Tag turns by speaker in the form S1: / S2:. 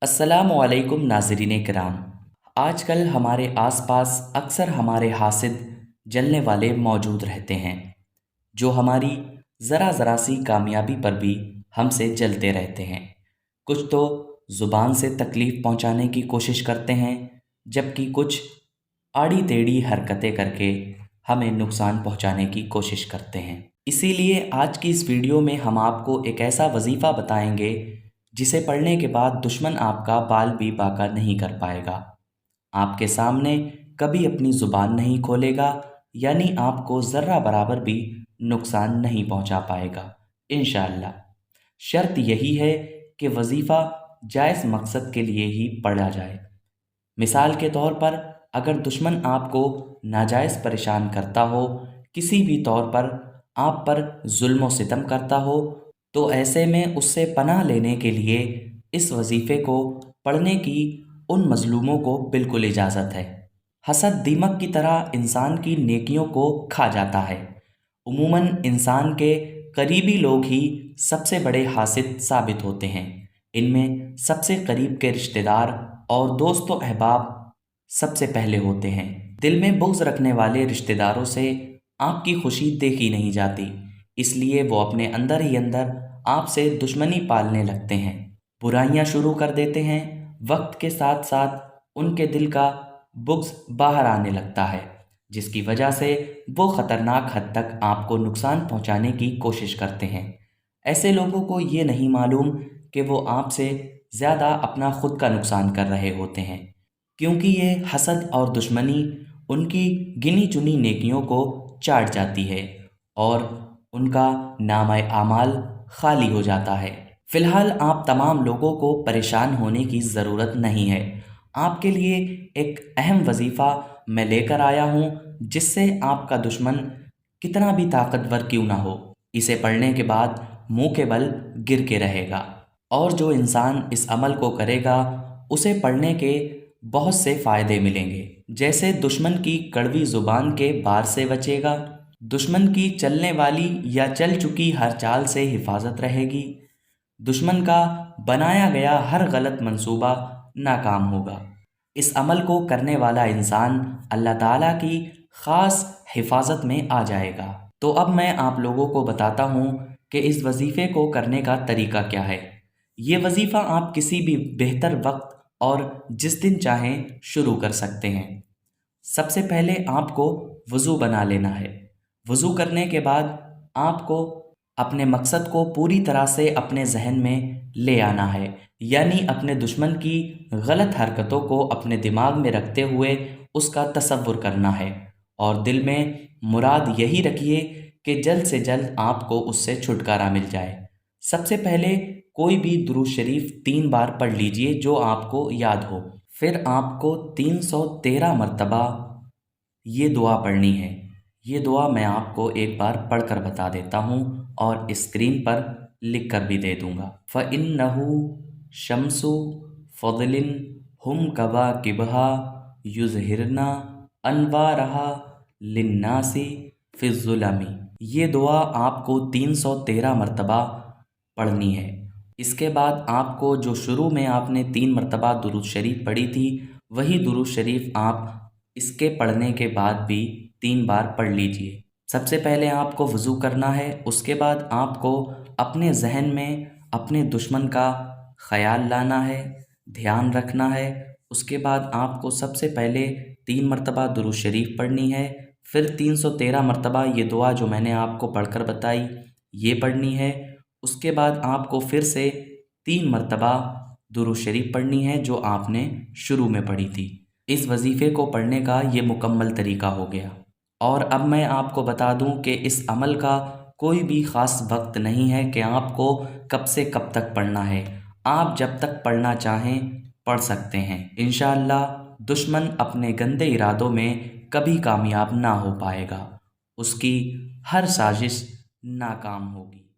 S1: अस्सलामु अलैकुम नाज़रीन किराम। आज कल हमारे आसपास अक्सर हमारे हासिद जलने वाले मौजूद रहते हैं, जो हमारी ज़रा ज़रा सी कामयाबी पर भी हमसे जलते रहते हैं। कुछ तो ज़ुबान से तकलीफ़ पहुंचाने की कोशिश करते हैं, जबकि कुछ आड़ी टेढ़ी हरकतें करके हमें नुकसान पहुंचाने की कोशिश करते हैं। इसीलिए आज की इस वीडियो में हम आपको एक ऐसा वजीफ़ा बताएंगे जिसे पढ़ने के बाद दुश्मन आपका बाल भी बाका नहीं कर पाएगा, आपके सामने कभी अपनी ज़ुबान नहीं खोलेगा, यानी आपको ज़र्रा बराबर भी नुकसान नहीं पहुंचा पाएगा इंशाअल्लाह। शर्त यही है कि वजीफ़ा जायज़ मकसद के लिए ही पढ़ा जाए। मिसाल के तौर पर अगर दुश्मन आपको नाजायज़ परेशान करता हो, किसी भी तौर पर आप पर जुल्म व सितम करता हो, तो ऐसे में उससे पनाह लेने के लिए इस वजीफ़े को पढ़ने की उन मज़लूमों को बिल्कुल इजाज़त है। हसद दीमक की तरह इंसान की नेकियों को खा जाता है। उमूमन इंसान के करीबी लोग ही सबसे बड़े हासिद साबित होते हैं। इनमें सबसे करीब के रिश्तेदार और दोस्त व अहबाब सबसे पहले होते हैं। दिल में बुग़्ज़ रखने वाले रिश्तेदारों से आपकी खुशी देखी नहीं जाती, इसलिए वो अपने अंदर ही अंदर आपसे दुश्मनी पालने लगते हैं, बुराइयां शुरू कर देते हैं। वक्त के साथ साथ उनके दिल का बुग़्ज़ बाहर आने लगता है, जिसकी वजह से वो ख़तरनाक हद तक आपको नुकसान पहुंचाने की कोशिश करते हैं। ऐसे लोगों को ये नहीं मालूम कि वो आपसे ज़्यादा अपना खुद का नुकसान कर रहे होते हैं, क्योंकि ये हसद और दुश्मनी उनकी गिनी चुनी नेकियों को चाट जाती है और उनका नामाए आमाल खाली हो जाता है। फ़िलहाल आप तमाम लोगों को परेशान होने की ज़रूरत नहीं है। आपके लिए एक अहम वजीफ़ा मैं लेकर आया हूँ, जिससे आपका दुश्मन कितना भी ताकतवर क्यों ना हो, इसे पढ़ने के बाद मुंह के बल गिर के रहेगा। और जो इंसान इस अमल को करेगा उसे पढ़ने के बहुत से फ़ायदे मिलेंगे, जैसे दुश्मन की कड़वी ज़ुबान के बार से बचेगा, दुश्मन की चलने वाली या चल चुकी हर चाल से हिफाजत रहेगी, दुश्मन का बनाया गया हर गलत मंसूबा नाकाम होगा। इस अमल को करने वाला इंसान अल्लाह ताला की ख़ास हिफाजत में आ जाएगा। तो अब मैं आप लोगों को बताता हूँ कि इस वजीफ़े को करने का तरीका क्या है। ये वजीफ़ा आप किसी भी बेहतर वक्त और जिस दिन चाहें शुरू कर सकते हैं। सबसे पहले आपको वज़ू बना लेना है। वज़ू करने के बाद आपको अपने मकसद को पूरी तरह से अपने जहन में ले आना है, यानी अपने दुश्मन की गलत हरकतों को अपने दिमाग में रखते हुए उसका तसव्वुर करना है और दिल में मुराद यही रखिए कि जल्द से जल्द आपको उससे छुटकारा मिल जाए। सबसे पहले कोई भी दुरूद शरीफ 3 बार पढ़ लीजिए जो आपको याद हो। फिर आपको 313 मरतबा ये दुआ पढ़नी है। ये दुआ मैं आपको एक बार पढ़कर बता देता हूँ और स्क्रीन पर लिख कर भी दे दूँगा। फ़इन्नहु शम्सु फ़ज़लिन हुम कवाकिबहा युज़हिरना अनवारहा लिन्नासी फ़िज़्ज़ुलमी। ये दुआ आपको 313 मरतबा पढ़नी है। इसके बाद आपको जो शुरू में आपने 3 मरतबा दुरूद शरीफ पढ़ी थी, वही दुरूद शरीफ आप इसके पढ़ने के बाद भी 3 बार पढ़ लीजिए। सबसे पहले आपको वज़ू करना है, उसके बाद आपको अपने जहन में अपने दुश्मन का ख़याल लाना है, ध्यान रखना है। उसके बाद आपको सबसे पहले 3 मरतबा दुरूद शरीफ पढ़नी है, फिर 313 मरतबा ये दुआ जो मैंने आपको पढ़कर बताई ये पढ़नी है। उसके बाद आपको फिर से 3 मरतबा दुरूद शरीफ पढ़नी है जो आपने शुरू में पढ़ी थी। इस वजीफ़े को पढ़ने का ये मुकम्मल तरीका हो गया। और अब मैं आपको बता दूं कि इस अमल का कोई भी ख़ास वक्त नहीं है कि आपको कब से कब तक पढ़ना है। आप जब तक पढ़ना चाहें पढ़ सकते हैं। इंशाअल्लाह दुश्मन अपने गंदे इरादों में कभी कामयाब ना हो पाएगा, उसकी हर साजिश नाकाम होगी।